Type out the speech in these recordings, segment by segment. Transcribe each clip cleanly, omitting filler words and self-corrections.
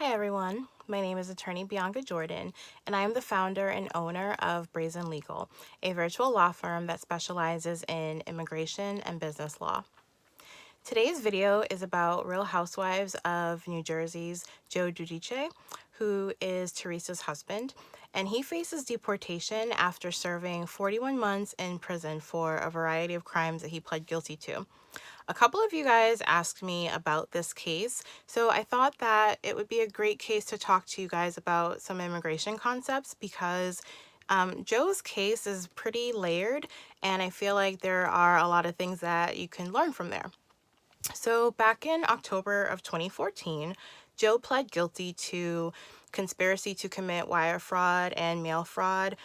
Hi everyone, my name is attorney Bianca Jordan, and I am the founder and owner of Brazen Legal, a virtual law firm that specializes in immigration and business law. Today's video is about Real Housewives of New Jersey's Joe Giudice, who is Teresa's husband, and he faces deportation after serving 41 months in prison for a variety of crimes that he pled guilty to. A couple of you guys asked me about this case, so I thought that it would be a great case to talk to you guys about some immigration concepts because Joe's case is pretty layered, and I feel like there are a lot of things that you can learn from there. So back in October of 2014, Joe pled guilty to conspiracy to commit wire fraud and mail fraud,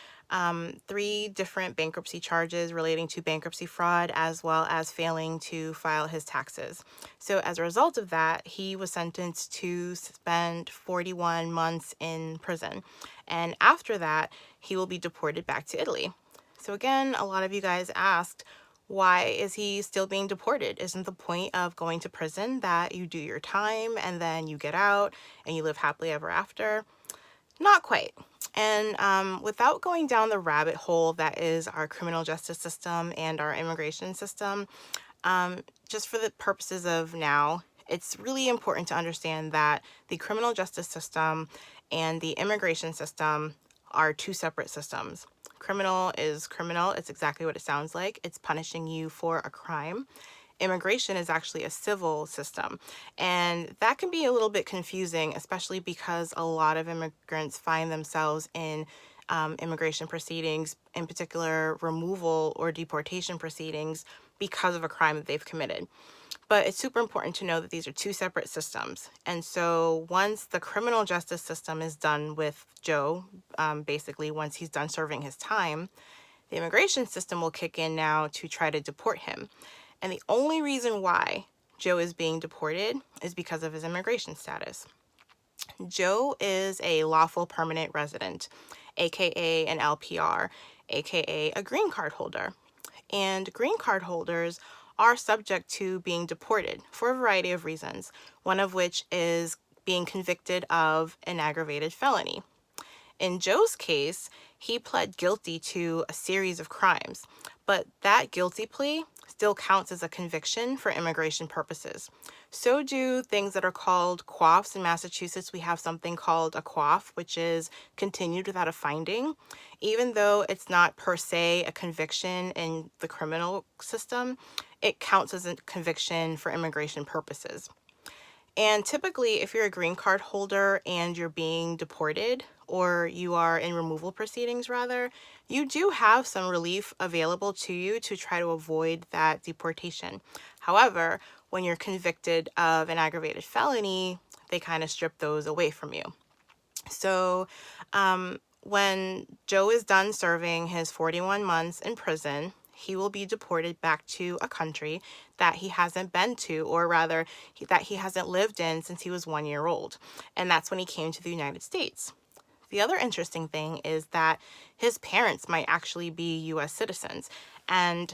three different bankruptcy charges relating to bankruptcy fraud, as well as failing to file his taxes. So as a result of that, he was sentenced to spend 41 months in prison. And after that, he will be deported back to Italy. So again, a lot of you guys asked, why is he still being deported? Isn't the point of going to prison that you do your time and then you get out and you live happily ever after? Not quite. And without going down the rabbit hole that is our criminal justice system and our immigration system, just for the purposes of now, it's really important to understand that the criminal justice system and the immigration system are two separate systems. Criminal is criminal. It's exactly what it sounds like. It's punishing you for a crime. Immigration is actually a civil system, and that can be a little bit confusing, especially because a lot of immigrants find themselves in immigration proceedings, in particular removal or deportation proceedings, because of a crime that they've committed. But it's super important to know that these are two separate systems. And so once the criminal justice system is done with Joe, basically once he's done serving his time, the immigration system will kick in now to try to deport him. And the only reason why Joe is being deported is because of his immigration status. Joe is a lawful permanent resident, aka an LPR, aka a green card holder. And green card holders are subject to being deported for a variety of reasons, one of which is being convicted of an aggravated felony. In Joe's case, he pled guilty to a series of crimes, but that guilty plea still counts as a conviction for immigration purposes. So do things that are called quaffs. In Massachusetts, we have something called a quaff, which is continued without a finding. Even though it's not per se a conviction in the criminal system, it counts as a conviction for immigration purposes. And typically, if you're a green card holder and you're being deported, or you are in removal proceedings rather, you do have some relief available to you to try to avoid that deportation. However, when you're convicted of an aggravated felony, they kind of strip those away from you. So when Joe is done serving his 41 months in prison, he will be deported back to a country that he hasn't been to, or rather, that he hasn't lived in since he was 1 year old. And that's when he came to the United States. The other interesting thing is that his parents might actually be U.S. citizens. And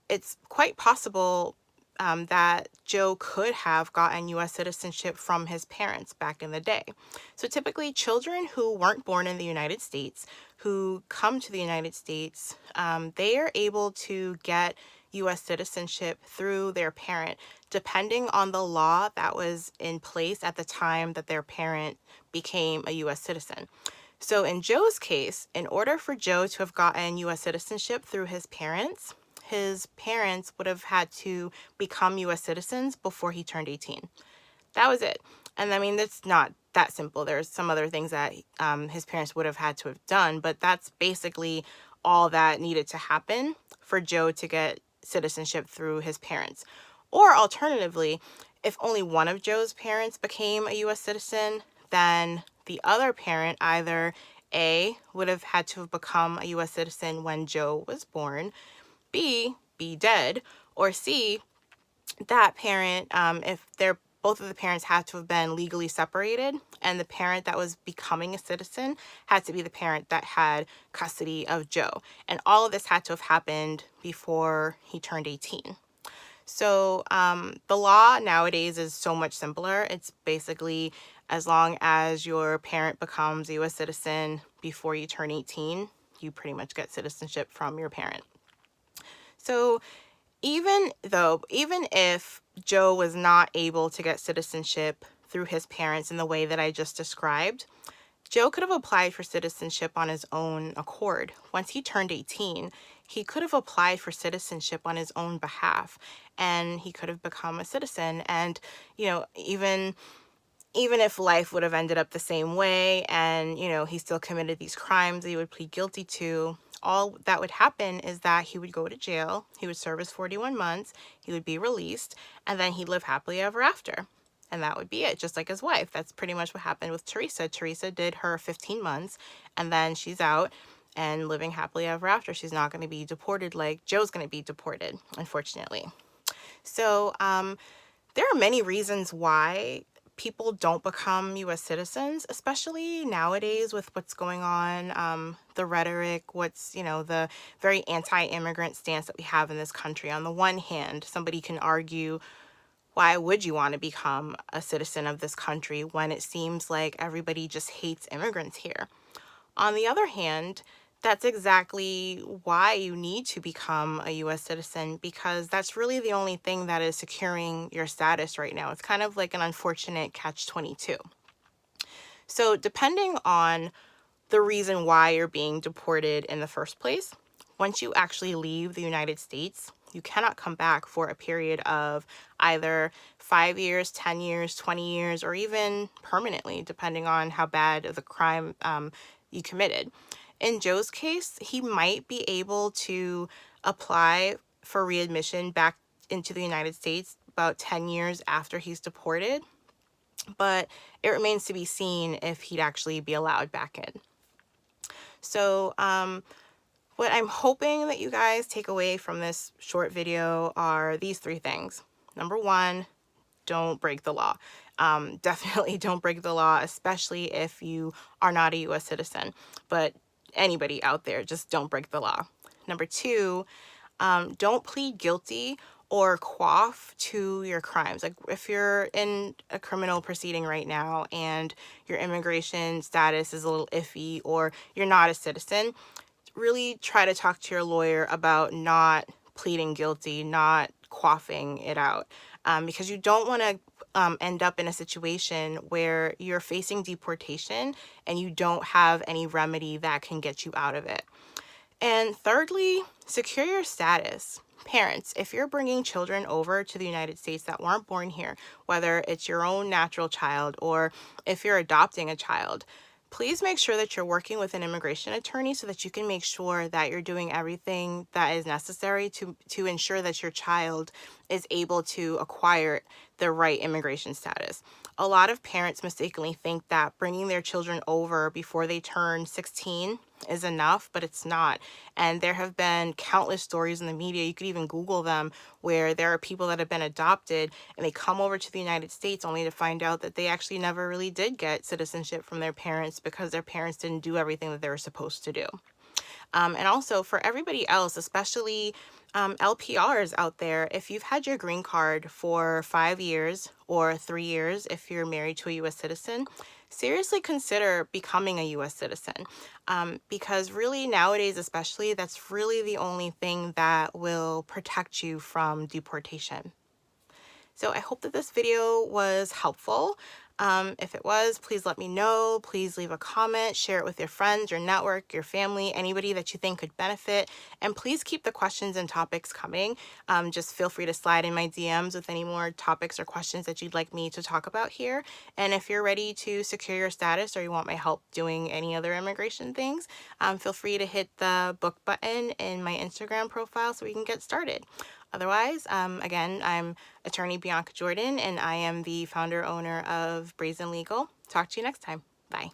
it's quite possible that Joe could have gotten U.S. citizenship from his parents back in the day. So typically, children who weren't born in the United States, who come to the United States, they are able to get U.S. citizenship through their parent, depending on the law that was in place at the time that their parent became a U.S. citizen. So in Joe's case, in order for Joe to have gotten U.S. citizenship through his parents would have had to become U.S. citizens before he turned 18. That was it. And I mean, that's not that simple. There's some other things that his parents would have had to have done, but that's basically all that needed to happen for Joe to get citizenship through his parents. Or alternatively, if only one of Joe's parents became a U.S. citizen, then the other parent either A, would have had to have become a U.S. citizen when Joe was born, B, be dead, or C, that parent, if they're both of the parents had to have been legally separated, and the parent that was becoming a citizen had to be the parent that had custody of Joe. And all of this had to have happened before he turned 18. So the law nowadays is so much simpler. It's basically as long as your parent becomes a U.S. citizen before you turn 18, you pretty much get citizenship from your parent. So even if Joe was not able to get citizenship through his parents in the way that I just described, Joe could have applied for citizenship on his own accord. Once he turned 18, he could have applied for citizenship on his own behalf, and he could have become a citizen. And, even if life would have ended up the same way and, he still committed these crimes that he would plead guilty to, all that would happen is that he would go to jail, he would serve his 41 months, he would be released, and then he'd live happily ever after. And that would be it, just like his wife. That's pretty much what happened with Teresa. Teresa did her 15 months, and then she's out and living happily ever after. She's not going to be deported like Joe's going to be deported, unfortunately. So there are many reasons why people don't become U.S. citizens, especially nowadays with what's going on, the rhetoric, the very anti-immigrant stance that we have in this country. On the one hand, somebody can argue, why would you want to become a citizen of this country when it seems like everybody just hates immigrants here? On the other hand, that's exactly why you need to become a U.S. citizen, because that's really the only thing that is securing your status right now. It's kind of like an unfortunate catch-22. So depending on the reason why you're being deported in the first place, once you actually leave the United States, you cannot come back for a period of either 5 years, 10 years, 20 years, or even permanently, depending on how bad of the crime you committed. In Joe's case, he might be able to apply for readmission back into the United States about 10 years after he's deported, but it remains to be seen if he'd actually be allowed back in. So, what I'm hoping that you guys take away from this short video are these 3 things. Number 1, don't break the law. Definitely don't break the law, especially if you are not a U.S. citizen. But anybody out there, just don't break the law. Number 2, don't plead guilty or quaff to your crimes. Like if you're in a criminal proceeding right now and your immigration status is a little iffy or you're not a citizen, really try to talk to your lawyer about not pleading guilty, not quaffing it out, because you don't want to end up in a situation where you're facing deportation and you don't have any remedy that can get you out of it. And thirdly, secure your status. Parents, if you're bringing children over to the United States that weren't born here, whether it's your own natural child or if you're adopting a child, please make sure that you're working with an immigration attorney so that you can make sure that you're doing everything that is necessary to ensure that your child is able to acquire the right immigration status. A lot of parents mistakenly think that bringing their children over before they turn 16 is enough, but it's not. And there have been countless stories in the media, you could even Google them, where there are people that have been adopted and they come over to the United States only to find out that they actually never really did get citizenship from their parents because their parents didn't do everything that they were supposed to do. And also for everybody else, especially LPRs out there, if you've had your green card for 5 years or 3 years, if you're married to a U.S. citizen, seriously consider becoming a U.S. citizen, because really nowadays especially, that's really the only thing that will protect you from deportation. So I hope that this video was helpful. If it was, please let me know. Please leave a comment, share it with your friends, your network, your family, anybody that you think could benefit. And please keep the questions and topics coming. Just feel free to slide in my DMs with any more topics or questions that you'd like me to talk about here. And if you're ready to secure your status or you want my help doing any other immigration things, feel free to hit the book button in my Instagram profile so we can get started. Otherwise, again, I'm attorney Bianca Jordan, and I am the founder owner of Brazen Legal. Talk to you next time. Bye.